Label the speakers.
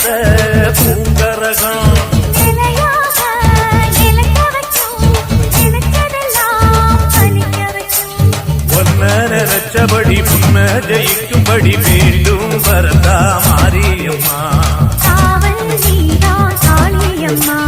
Speaker 1: வந்த பூங்கரகம் நினைச்சபடி முன்ன ஜெயிக்கும்படி மீண்டும் வரதா மாரியம்மா.
Speaker 2: காவல் நீதான் காளியம்மா.